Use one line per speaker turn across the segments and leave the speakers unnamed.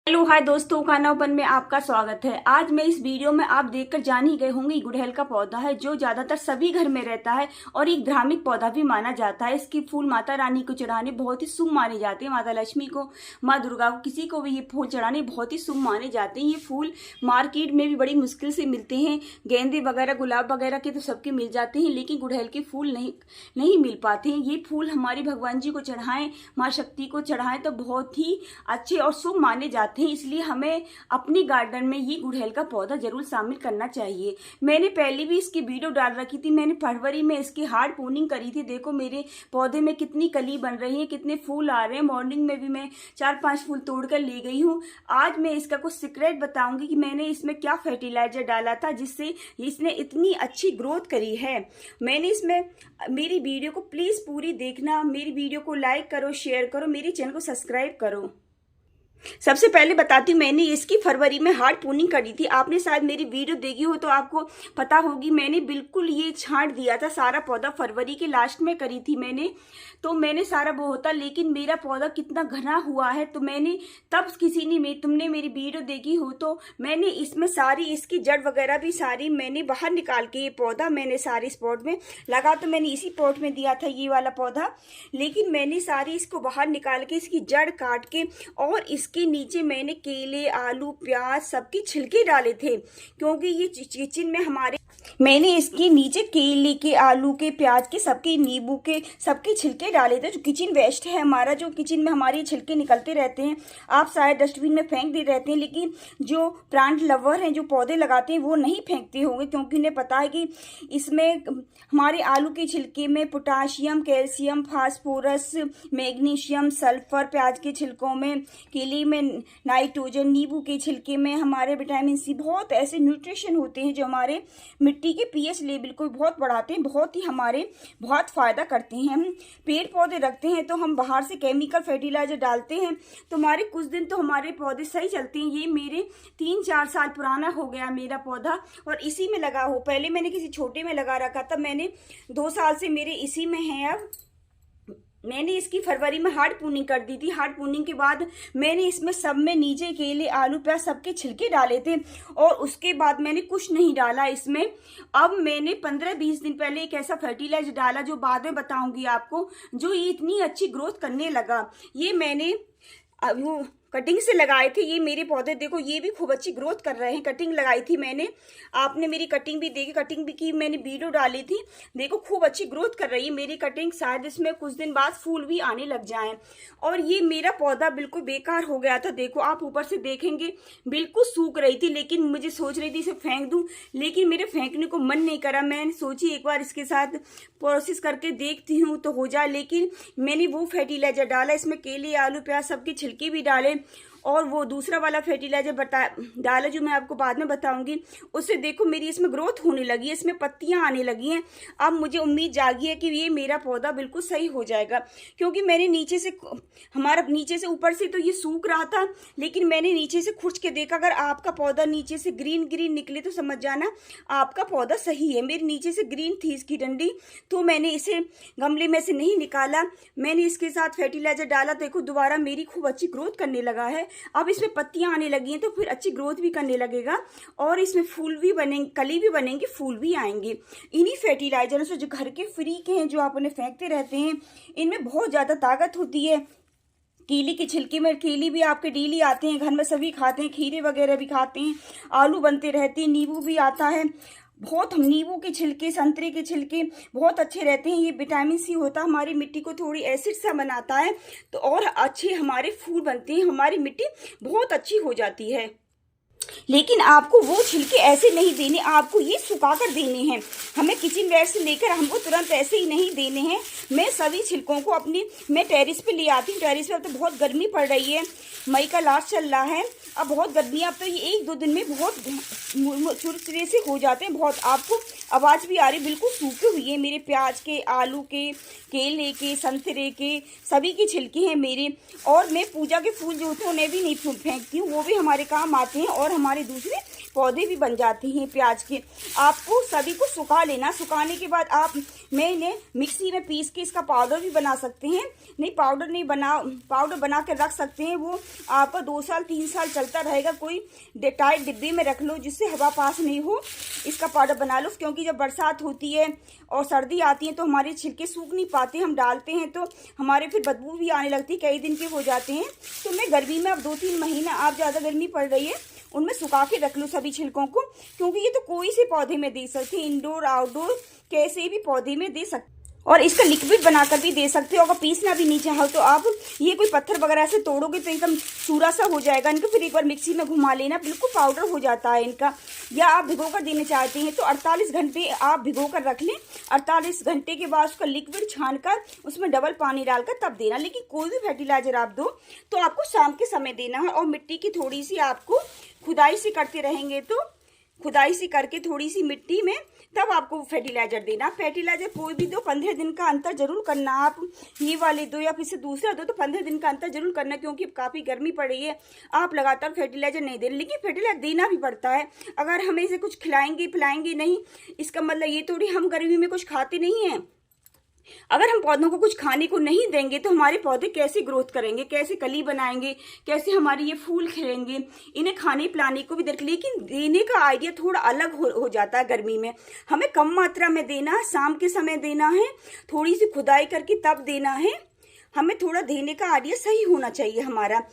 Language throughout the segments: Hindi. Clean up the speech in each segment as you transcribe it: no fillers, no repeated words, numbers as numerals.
हेलो हाय दोस्तों, खाना ओपन में आपका स्वागत है। आज मैं इस वीडियो में आप देखकर जान ही गए होंगे, गुड़हल का पौधा है जो ज्यादातर सभी घर में रहता है और एक धार्मिक पौधा भी माना जाता है। इसके फूल माता रानी को चढ़ाने बहुत ही शुभ माने जाते हैं। माता लक्ष्मी को, माँ दुर्गा को, किसी को भी ये फूल चढ़ाने बहुत ही शुभ माने जाते हैं। ये फूल मार्केट में भी बड़ी मुश्किल से मिलते हैं। गेंदे वगैरह, गुलाब वगैरह के तो सबके मिल जाते हैं, लेकिन गुड़हल के फूल नहीं मिल पाते हैं। ये फूल हमारे भगवान जी को चढ़ाएं, माँ शक्ति को चढ़ाएं तो बहुत ही अच्छे और शुभ माने जाते हैं। इसलिए हमें अपनी गार्डन में ये गुड़हल का पौधा जरूर शामिल करना चाहिए। मैंने पहले भी इसकी वीडियो डाल रखी थी। मैंने फरवरी में इसकी हार्ड प्रूनिंग करी थी। देखो मेरे पौधे में कितनी कली बन रही है, कितने फूल आ रहे हैं। मॉर्निंग में भी मैं 4-5 फूल तोड़कर ले गई हूँ। आज मैं इसका कुछ सीक्रेट बताऊंगी कि मैंने इसमें क्या फर्टिलाइजर डाला था जिससे इसने इतनी अच्छी ग्रोथ करी है। मैंने इसमें, मेरी वीडियो को प्लीज पूरी देखना, मेरी वीडियो को लाइक करो, शेयर करो, मेरे चैनल को सब्सक्राइब करो। सबसे पहले बताती हूँ, मैंने इसकी फरवरी में हार्ड प्रूनिंग करी थी। आपने शायद मेरी वीडियो देखी हो तो आपको पता होगी। मैंने बिल्कुल ये छांट दिया था सारा पौधा, फरवरी के लास्ट में करी थी मैंने। तो मैंने सारा वो होता, लेकिन मेरा पौधा कितना घना हुआ है तो मैंने तब तुमने मेरी वीडियो देखी हो तो मैंने इसमें सारी इसकी जड़ वगैरह भी सारी मैंने बाहर निकाल के, ये पौधा मैंने सारी स्पॉट में लगा। तो मैंने इसी पॉट में दिया था ये वाला पौधा, लेकिन मैंने सारी इसको बाहर निकाल के इसकी जड़ काट के और इसके नीचे मैंने केले, आलू, प्याज सबके छिलके डाले थे। क्योंकि ये किचन में मैंने इसके नीचे केले के, आलू के, प्याज के, सबके, नींबू के सबके छिलके डाले थे। जो किचन वेस्ट है हमारा, जो किचन में हमारे छिलके निकलते रहते हैं, आप शायद डस्टबिन में फेंक दे रहते हैं, लेकिन जो प्लांट लवर हैं, जो पौधे लगाते हैं, वो नहीं फेंकते होंगे, क्योंकि उन्हें पता है कि इसमें हमारे आलू के छिलके में potassium, calcium, phosphorus, magnesium, sulphur, प्याज के छिलकों में, केले में नाइट्रोजन, नींबू के छिलके में हमारे विटामिन सी, बहुत ऐसे न्यूट्रिशन होते हैं जो हमारे मिट्टी के पीएच लेवल को बहुत बढ़ाते हैं, बहुत फायदा करते हैं। हम पेड़ पौधे रखते हैं तो हम बाहर से केमिकल फर्टिलाइजर डालते हैं तो हमारे कुछ दिन तो हमारे पौधे सही चलते हैं। ये मेरे 3-4 साल पुराना हो गया मेरा पौधा और इसी में लगा हो। पहले मैंने किसी छोटे में लगा रखा था, मैंने 2 साल से मेरे इसी में है। अब मैंने इसकी फरवरी में हार्ड प्रूनिंग कर दी थी। हार्ड प्रूनिंग के बाद मैंने इसमें सब में नीचे केले, आलू, प्याज सबके छिलके डाले थे और उसके बाद मैंने कुछ नहीं डाला इसमें। अब मैंने 15-20 दिन पहले एक ऐसा फर्टिलाइजर डाला जो बाद में बताऊंगी आपको, जो ये इतनी अच्छी ग्रोथ करने लगा। ये मैंने वो कटिंग से लगाए थे। ये मेरे पौधे देखो, ये भी खूब अच्छी ग्रोथ कर रहे हैं। कटिंग लगाई थी मैंने, आपने मेरी कटिंग भी देखी, कटिंग भी की, मैंने वीडियो डाली थी। देखो खूब अच्छी ग्रोथ कर रही है मेरी कटिंग। शायद इसमें कुछ दिन बाद फूल भी आने लग जाएं। और ये मेरा पौधा बिल्कुल बेकार हो गया था। देखो आप ऊपर से देखेंगे बिल्कुल सूख रही थी, लेकिन मुझे सोच रही थी इसे फेंक दूं, लेकिन मेरे फेंकने को मन नहीं करा। मैंने सोची एक बार इसके साथ प्रोसेस करके देखती हूँ तो हो जाए। लेकिन मैंने वो फर्टिलाइजर डाला, इसमें केले, आलू, प्याज सबके छिलके भी डाले और वो दूसरा वाला फर्टिलाइजर डाला जो मैं आपको बाद में बताऊंगी। उससे देखो मेरी इसमें ग्रोथ होने लगी है, इसमें पत्तियां आने लगी हैं। अब मुझे उम्मीद जागी है कि ये मेरा पौधा बिल्कुल सही हो जाएगा। क्योंकि मैंने नीचे से ऊपर से तो ये सूख रहा था, लेकिन मैंने नीचे से खुर्च के देखा। अगर आपका पौधा नीचे से ग्रीन निकले तो समझ जाना आपका पौधा सही है। मेरे नीचे से ग्रीन थी इसकी डंडी, तो मैंने इसे गमले में से नहीं निकाला। मैंने इसके साथ फर्टिलाइजर डाला, देखो दोबारा मेरी खूब अच्छी ग्रोथ करने लगा है। अब इसमें पत्तियां आने लगी हैं तो फिर अच्छी ग्रोथ भी करने लगेगा और इसमें फूल भी बनेंगे, कली भी बनेंगे, फूल भी आएंगे। इन्हीं फर्टिलाइजरों से, जो घर के फ्री के हैं, जो आप उन्हें फेंकते रहते हैं, इनमें बहुत ज़्यादा ताकत होती है। केले के छिलके में, केले भी आपके डेली आते हैं, घर में सभी खाते हैं, खीरे वगैरह भी खाते हैं, आलू बनते रहते हैं, नींबू भी आता है। बहुत नींबू के छिलके, संतरे के छिलके बहुत अच्छे रहते हैं। ये विटामिन सी होता है, हमारी मिट्टी को थोड़ी एसिड सा बनाता है तो और अच्छे हमारे फूल बनते हैं, हमारी मिट्टी बहुत अच्छी हो जाती है। लेकिन आपको वो छिलके ऐसे नहीं देने, आपको ये सुखा कर देने हैं। हमें किचन वेस्ट से लेकर हमको तुरंत ऐसे ही नहीं देने हैं। मैं सभी छिलकों को मैं टेरिस पे ले आती हूँ। टेरिस पे अब तो बहुत गर्मी पड़ रही है, मई का लास्ट चल रहा है, अब बहुत गर्मी है। अब तो ये 1-2 दिन में बहुत चुरचुरे से हो जाते हैं। बहुत आपको आवाज़ भी आ रही, बिल्कुल सूखे हुए हैं मेरे प्याज के, आलू के, केले के, संतरे के, सभी के छिलके हैं मेरे। और मैं पूजा के फूल जो होते हैं उन्हें भी नहीं फेंकती हूँ, वो भी हमारे काम आते हैं और हमारे दूसरे पौधे भी बन जाते हैं प्याज के। आपको सभी को सुखा लेना, सुखाने के बाद आप मैं इन्हें मिक्सी में पीस के इसका पाउडर भी बना सकते हैं। नहीं पाउडर नहीं पाउडर बना के रख सकते हैं, वो आपका 2 साल 3 साल चलता रहेगा। कोई टाइट डिब्बे में रख लो जिससे हवा पास नहीं हो, इसका पाउडर बना लो। क्योंकि जब बरसात होती है और सर्दी आती है तो हमारे छिलके सूख नहीं पाते, हम डालते हैं तो हमारे फिर बदबू भी आने लगती है, कई दिन के हो जाते हैं। तो मैं गर्मी में अब 2-3 महीना, आप ज़्यादा गर्मी पड़ रही है उनमें सुखा के रख लो सभी छिलकों को, क्योंकि ये तो कोई से पौधे में दे सकते हैं, इंडोर आउटडोर कैसे भी पौधे में दे सकते। और इसका लिक्विड बनाकर भी दे सकते हो। अगर पीसना भी नहीं चाहो तो आप ये कोई पत्थर वगैरह से तोड़ोगे तो एकदम चूरा सा हो जाएगा इनका, फिर एक बार मिक्सी में घुमा लेना, बिल्कुल पाउडर हो जाता है इनका। या आप भिगोकर देना चाहते हैं तो 48 घंटे आप भिगोकर रख लें। 48 घंटे के बाद उसका लिक्विड छानकर उसमें डबल पानी डालकर तब देना। लेकिन कोई भी फर्टिलाइजर आप दो तो आपको शाम के समय देना है। और मिट्टी की थोड़ी सी आपको खुदाई से करते रहेंगे तो खुदाई से करके थोड़ी सी मिट्टी में तब आपको फर्टिलाइजर देना। फर्टिलाइजर कोई भी दो 15 दिन का अंतर जरूर करना। आप ये वाले दो या फिर से दूसरा दो तो 15 दिन का अंतर जरूर करना, क्योंकि अब काफ़ी गर्मी पड़ रही है। आप लगातार फर्टिलाइजर नहीं दे रहे, लेकिन फर्टिलाइजर देना भी पड़ता है। अगर हम इसे कुछ खिलाएंगे पिलाएंगे नहीं, इसका मतलब ये थोड़ी हम गर्मी में कुछ खाते नहीं हैं। अगर हम पौधों को कुछ खाने को नहीं देंगे तो हमारे पौधे कैसे ग्रोथ करेंगे, कैसे कली बनाएंगे, कैसे हमारे ये फूल खिलेंगे। इन्हें खाने पिलाने को भी देख, लेकिन देने का आइडिया थोड़ा अलग हो जाता है। गर्मी में हमें कम मात्रा में देना है, शाम के समय देना है, थोड़ी सी खुदाई करके तब देना है। हमें थोड़ा देने का आइडिया सही होना चाहिए हमारा।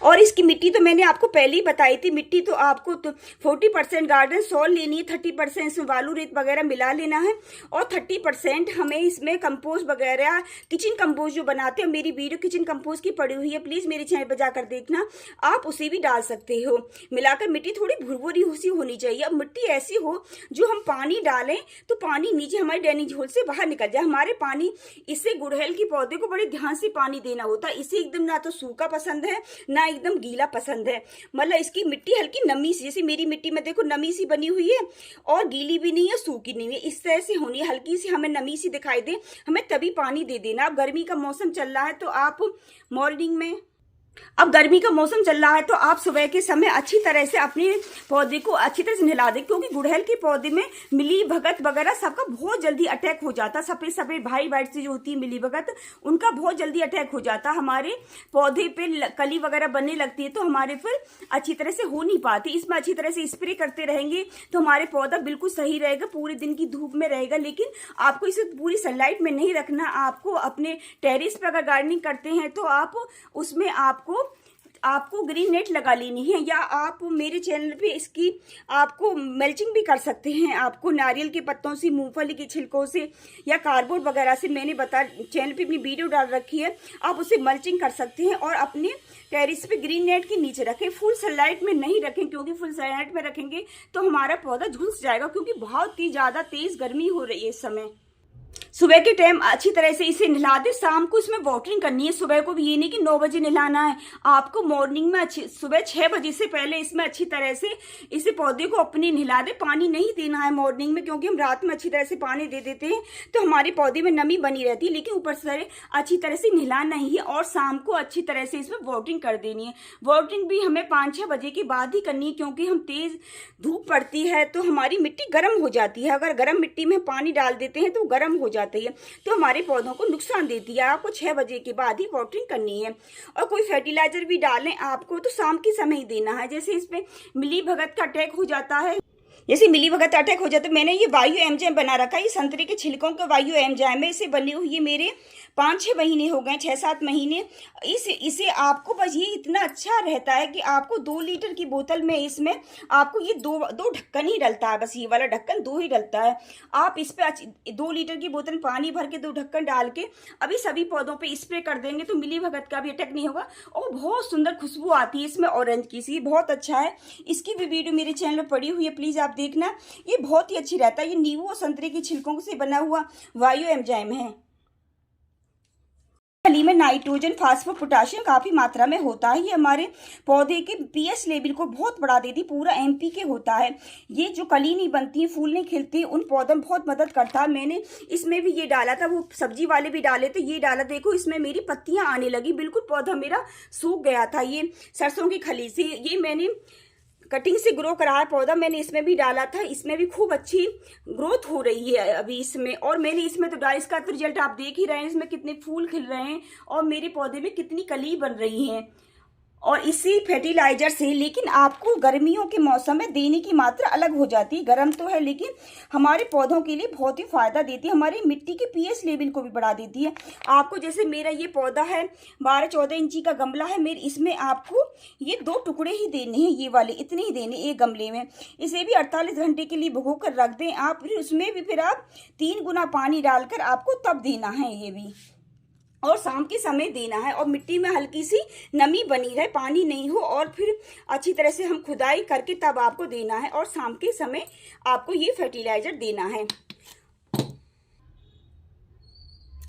और इसकी मिट्टी तो मैंने आपको पहले ही बताई थी। मिट्टी तो आपको तो 40% गार्डन सॉइल लेनी है, 30% इसमें बालू रेत वगैरह मिला लेना है, और 30% हमें इसमें कंपोस्ट वगैरह किचन कंपोस्ट जो बनाते हैं, मेरी वीडियो किचन कंपोस्ट की पड़ी हुई है, प्लीज़ मेरे चैनल पर जाकर देखना, आप उसे भी डाल सकते हो। मिलाकर मिट्टी थोड़ी भुरभुरी सी होनी चाहिए। अब मिट्टी ऐसी हो जो हम पानी डालें तो पानी नीचे हमारे ड्रेनेज होल से बाहर निकल जाए। हमारे पानी, इससे गुड़हल के पौधे को बड़े ध्यान से पानी देना होता है। इसे एकदम ना तो सूखा पसंद है ना एकदम गीला पसंद है। मतलब इसकी मिट्टी हल्की नमी सी, जैसे मेरी मिट्टी में देखो नमी सी बनी हुई है, और गीली भी नहीं है सूखी नहीं है, इस तरह से होनी है। हल्की सी हमें नमी सी दिखाई दे, हमें तभी पानी दे देना। अब गर्मी का मौसम चल रहा है तो आप मॉर्निंग में, अब गर्मी का मौसम चल रहा है तो आप सुबह के समय अच्छी तरह से अपने पौधे को अच्छी तरह से नहला दें, क्योंकि गुड़हल के पौधे में मिली भगत वगैरह सबका बहुत जल्दी अटैक हो जाता है। सफेद सफेद भाई वाइट से जो होती है मिली भगत, उनका बहुत जल्दी अटैक हो जाता है। हमारे पौधे पे कली वगैरह बनने लगती है तो हमारे फिर अच्छी तरह से हो नहीं पाती। इसमें अच्छी तरह से स्प्रे करते रहेंगे तो हमारे पौधा बिल्कुल सही रहेगा, पूरे दिन की धूप में रहेगा। लेकिन आपको इसे पूरी सनलाइट में नहीं रखना। आपको अपने टेरेस पर अगर गार्डनिंग करते हैं तो आप उसमें आपको ग्रीन नेट लगा लेनी है, या आप मेरे चैनल पे इसकी आपको मल्चिंग भी कर सकते हैं। आपको नारियल के पत्तों से, मूंगफली के छिलकों से या कार्डबोर्ड वगैरह से, मैंने चैनल पे अपनी वीडियो डाल रखी है, आप उसे मल्चिंग कर सकते हैं। और अपने टेरिस पे ग्रीन नेट के नीचे रखें, फुल सनलाइट में नहीं रखें, क्योंकि फुल सनलाइट में रखेंगे तो हमारा पौधा झुलस जाएगा, क्योंकि बहुत ही ज़्यादा तेज़ गर्मी हो रही है इस समय। सुबह के टाइम अच्छी तरह से इसे नहला दे, शाम को इसमें वाटरिंग करनी है। सुबह को भी ये नहीं कि 9 बजे नहलाना है, आपको मॉर्निंग में सुबह 6 बजे से पहले इसमें अच्छी तरह से इसे पौधे को अपने नहला दे। पानी नहीं देना है मॉर्निंग में, क्योंकि हम रात में अच्छी तरह से पानी दे देते हैं तो हमारे पौधे में नमी बनी रहती है, लेकिन ऊपर से अच्छी तरह से नहलाना ही है। और शाम को अच्छी तरह से इसमें वाटरिंग कर देनी है। वाटरिंग भी हमें 5-6 बजे के बाद ही करनी है, क्योंकि हम तेज धूप पड़ती है तो हमारी मिट्टी गर्म हो जाती है। अगर गर्म मिट्टी में पानी डाल देते हैं तो गर्म हो जाती है, तो हमारे पौधों को नुकसान देती है। आपको 6 बजे के बाद ही वाटरिंग करनी है। और कोई फर्टिलाइजर भी डालें आपको तो शाम के समय ही देना है। जैसे इसमें मिली भगत का अटैक हो जाता है, जैसे मिली भगत अटैक हो जाता है, मैंने ये वायु एंजाइम बना रखा है। ये संतरे के छिलकों का वायु एंजाइम है, इसे बनी हुई है मेरे 5-6 महीने हो गए, 6-7 महीने। इसे आपको बस ये इतना अच्छा रहता है कि आपको 2 लीटर की बोतल में इसमें आपको ये दो ढक्कन ही डलता है, बस ये वाला ढक्कन 2 ही डलता है। आप इस पे 2 लीटर की बोतल पानी भर के 2 ढक्कन डाल के अभी सभी पौधों पे स्प्रे कर देंगे तो मिली भगत का भी अटैक नहीं होगा। और बहुत सुंदर खुशबू आती है इसमें ऑरेंज की सी, बहुत अच्छा है। इसकी भी वीडियो मेरे चैनल पर पड़ी हुई है, प्लीज़ आप देखना, ये बहुत ही अच्छी रहता है। ये नींबू और संतरे के छिलकों से बना हुआ वायु एंजाइम है। कली में नाइट्रोजन, फास्फोरस, पोटाशियम काफ़ी मात्रा में होता है। ये हमारे पौधे के पीएच लेवल को बहुत बढ़ा देती, पूरा एमपी के होता है। ये जो कली नहीं बनती है, फूल नहीं खिलते, उन पौधों में बहुत मदद करता है। मैंने इसमें भी ये डाला था, वो सब्जी वाले भी डाले थे, ये डाला, देखो इसमें मेरी पत्तियां आने लगी, बिल्कुल पौधा मेरा सूख गया था ये सरसों की खली से। ये मैंने कटिंग से ग्रो करा है पौधा, मैंने इसमें भी डाला था, इसमें भी खूब अच्छी ग्रोथ हो रही है अभी इसमें। और मैंने इसमें तो डाला, इसका तो रिजल्ट आप देख ही रहे हैं, इसमें कितने फूल खिल रहे हैं और मेरे पौधे में कितनी कली बन रही है और इसी फर्टिलाइजर से। लेकिन आपको गर्मियों के मौसम में देने की मात्रा अलग हो जाती है, गर्म तो है लेकिन हमारे पौधों के लिए बहुत ही फायदा देती है, हमारी मिट्टी के पीएच लेवल को भी बढ़ा देती है। आपको जैसे मेरा ये पौधा है 12-14 इंची का गमला है मेरे, इसमें आपको ये 2 टुकड़े ही देने हैं, ये वाले इतने ही देने एक गमले में। इसे भी 48 घंटे के लिए भिगो कर रख दें आप, फिर उसमें भी फिर आप 3 गुना पानी डालकर आपको तब देना है ये भी, और शाम के समय देना है। और मिट्टी में हल्की सी नमी बनी रहे, पानी नहीं हो, और फिर अच्छी तरह से हम खुदाई करके तब आपको देना है और शाम के समय आपको ये फर्टिलाइजर देना है।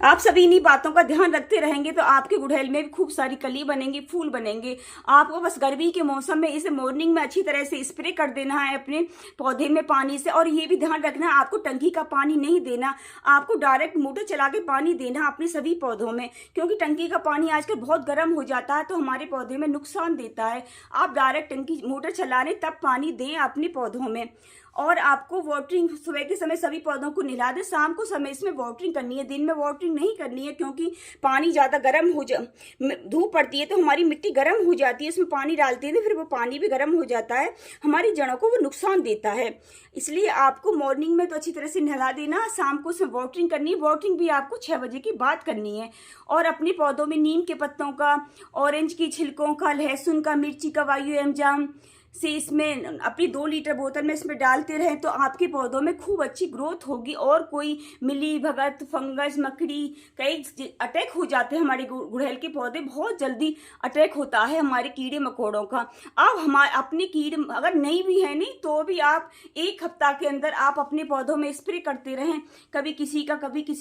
आप सभी इन्हीं बातों का ध्यान रखते रहेंगे तो आपके गुड़हल में भी खूब सारी कली बनेंगी, फूल बनेंगे। आपको बस गर्मी के मौसम में इसे मॉर्निंग में अच्छी तरह से स्प्रे कर देना है अपने पौधे में पानी से। और ये भी ध्यान रखना है आपको टंकी का पानी नहीं देना, आपको डायरेक्ट मोटर चला के पानी देना अपने सभी पौधों में, क्योंकि टंकी का पानी आजकल बहुत गर्म हो जाता है तो हमारे पौधे में नुकसान देता है। आप डायरेक्ट टंकी मोटर चला लें तब पानी दें अपने पौधों में। और आपको वाटरिंग सुबह के समय सभी पौधों को नहला दें, शाम को समय इसमें वाटरिंग करनी है, दिन में वाटरिंग नहीं करनी है, क्योंकि पानी ज़्यादा गर्म हो धूप पड़ती है तो हमारी मिट्टी गर्म हो जाती है, इसमें पानी डालते हैं फिर वो पानी भी गर्म हो जाता है, हमारी जड़ों को वो नुकसान देता है। इसलिए आपको मॉर्निंग में तो अच्छी तरह से नहला देना, शाम को उसमें वाटरिंग करनी है, वाटरिंग भी आपको 6 बजे की बात करनी है। और अपने पौधों में नीम के पत्तों का, ऑरेंज की छिलकों का, लहसुन का, मिर्ची का वायु एमजाम से इसमें अपनी 2 लीटर बोतल में इसमें डालते रहें तो आपके पौधों में खूब अच्छी ग्रोथ होगी। और कोई मिली भगत, फंगस, मकड़ी कई अटैक हो जाते हैं, हमारे गुड़हल के पौधे बहुत जल्दी अटैक होता है हमारे कीड़े मकोड़ों का। अब हमारे अपने कीड़े अगर नहीं भी है नहीं तो भी आप 1 हफ्ता के अंदर आप अपने पौधों में स्प्रे करते रहें, कभी किसी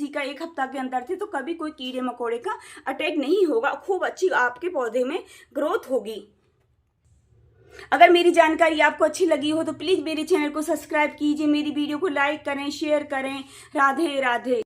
का 1 हफ्ता के अंदर थे तो कभी कोई कीड़े मकोड़े का अटैक नहीं होगा, खूब अच्छी आपके पौधे में ग्रोथ होगी। अगर मेरी जानकारी आपको अच्छी लगी हो तो प्लीज मेरे चैनल को सब्सक्राइब कीजिए, मेरी वीडियो को लाइक करें, शेयर करें। राधे राधे।